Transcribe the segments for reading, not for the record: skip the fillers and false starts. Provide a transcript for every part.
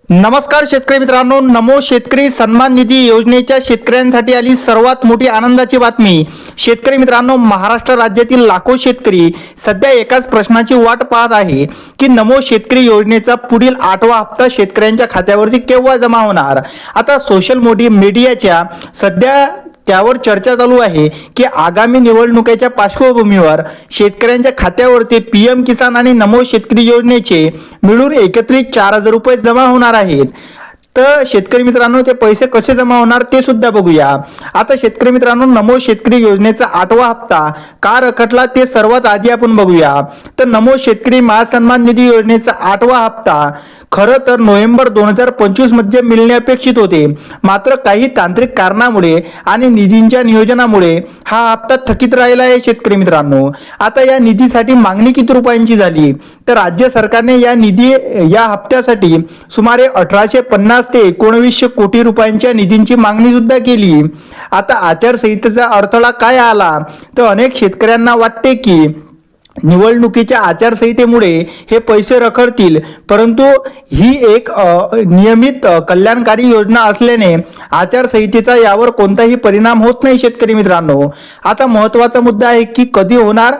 नमस्कार शेतकरी मित्रांनो, नमो शेतकरी सन्मान निधी योजनेच्या शेतकऱ्यांसाठी आली सर्वात मोठी आनंदाची बातमी। शेतकरी मित्रांनो, महाराष्ट्र राज्यातील लाखो शेतकरी सध्या एकाच प्रश्नाची वाट पाहत आहे की नमो शेतकरी योजनेचा पुढील 8वा हप्ता शेतकऱ्यांच्या खात्यावरती केव्हा जमा होणार। आता सोशल मीडियाच्या सध्या त्यावर चर्चा चालू आहे की आगामी निवडणुकीच्या पार्श्वभूमीवर शेतकऱ्यांच्या खात्यावरती पीएम किसान आणि नमो शेतकरी योजनेचे मिळून एकत्रित 4,000 रुपये जमा होणार आहेत। तर शेतकरी मित्रांनो, ते पैसे कसे जमा होणार ते सुद्धा बघूया। आता शेतकरी मित्रांनो, नमो शेतकरी योजनेचा 8वा हप्ता का रखडला ते सर्वात आधी आपण बघूया। तर नमो शेतकरी महासन्मान निधी योजनेचा 8वा हप्ता खरं तर नोव्हेंबर 2025 मध्ये मिळणे अपेक्षित होते, मात्र काही तांत्रिक कारणामुळे आणि निधींच्या नियोजनामुळे हा हप्ता थकीत राहिला आहे। शेतकरी मित्रांनो, आता या निधीसाठी मागणी किती रुपयांची झाली तर राज्य सरकारने या हप्त्यासाठी सुमारे 1850 ते 1900 कोटी रुपयांच्या निधींची मागणी सुद्धा केली। आता आचारसंहितेचा अडथळा काय आला तर अनेक शेतकऱ्यांना वाटते की निवडणुकीच्या आचारसंहितेमुळे हे पैसे रखडतील, परंतु ही एक नियमित कल्याणकारी योजना असल्याने आचारसंहितेचा यावर कोणताही परिणाम होत नाही। शेतकरी मित्रांनो, आता महत्त्वाचा मुद्दा आहे की कधी होणार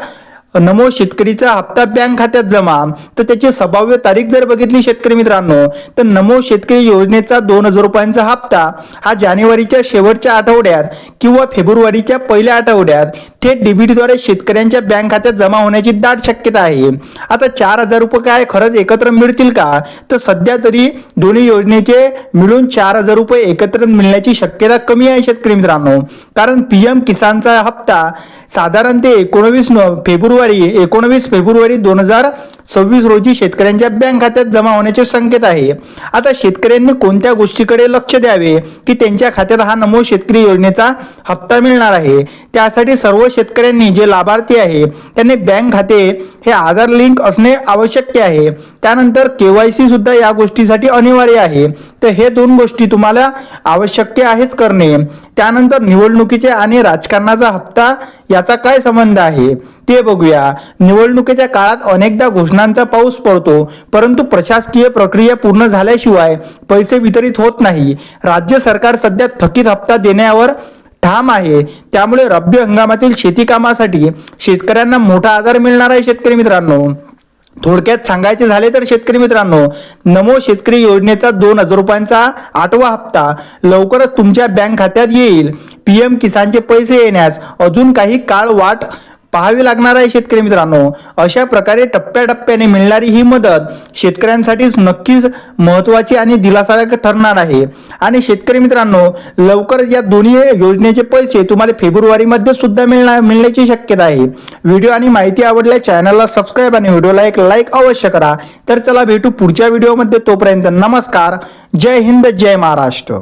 नमो शेतकरीचा हप्ता बँक खात्यात जमा। तर त्याची संभाव्य तारीख जर बघितली शेतकरी मित्रांनो, तर नमो शेतकरी योजनेचा 2,000 रुपयांचा हप्ता हा जानेवारीच्या शेवटच्या आठवड्यात किंवा फेब्रुवारीच्या पहिल्या आठवड्यात थेट डीबीटीद्वारे शेतकऱ्यांच्या बँक खात्यात जमा होण्याची दाट शक्यता आहे। आता 4,000 रुपये काय खरंच एकत्र मिळतील का तर सध्या तरी दोन्ही योजनेचे मिळून 4,000 रुपये एकत्र मिळण्याची शक्यता कमी आहे शेतकरी मित्रांनो, कारण पीएम किसानचा हप्ता साधारण ते 19 फेब्रुवारी 2026 रोजी शेतकऱ्यांच्या बँक खात्यात जमा होण्याचे संकेत आहे। आता शेतकऱ्यांनी कोणत्या गोष्टीकडे लक्ष द्यावे की त्यांच्या खात्यात हा नमो शेतकरी योजनेचा हप्ता मिळणार आहे। त्यासाठी सर्व शेतकऱ्यांनी जे लाभार्थी आहे त्यांनी बँक खाते हे आधार लिंक असणे आवश्यक आहे। त्यानंतर केवायसी सुद्धा या गोष्टीसाठी अनिवार्य आहे। तर हे दोन गोष्टी तुम्हाला आवश्यक आहेच करणे। त्यानंतर निवडणुकीचे आणि राजकारणाचा हप्ता याचा काय संबंध आहे ते बघूया। निवडणुकीच्या काळात अनेकदा घोषणांचा पाऊस पडतो, परंतु प्रशासकीय प्रक्रिया पूर्ण झाल्याशिवाय पैसे वितरित होत नाही। राज्य सरकार सध्या थकीत हप्ता देण्यावर ठाम आहे, त्यामुळे रब्बी हंगामातील शेती कामासाठी शेतकऱ्यांना मोठा आधार मिळणार आहे। शेतकरी मित्रांनो, थोडक्यात सांगायचे झाले तर शेतकरी मित्रांनो, नमो शेतकरी योजनेचा 2,000 रुपयांचा 8वा हप्ता लवकरच तुमच्या बँक खात्यात येईल। पीएम किसानचे पैसे येण्यास अजून काही काळ वाट पाहावी लागणार आहे। शेतकरी मित्रांनो, अशा प्रकारे टप्प्याटप्प्याने मिळणारी ही मदत शेतकऱ्यांसाठी नक्कीच महत्त्वाची आणि दिलासादायक ठरणार आहे। आणि शेतकरी मित्रांनो, लवकरच या दोन्ही योजनेचे पैसे तुम्हाला फेब्रुवारीमध्ये सुद्धा मिळण्याची शक्यता आहे। व्हिडिओ आणि माहिती आवडल्यास चॅनलला सबस्क्राईब आणि व्हिडिओला एक लाईक अवश्य करा। तर चला भेटू पुढच्या व्हिडिओमध्ये, तोपर्यंत नमस्कार, जय हिंद, जय महाराष्ट्र।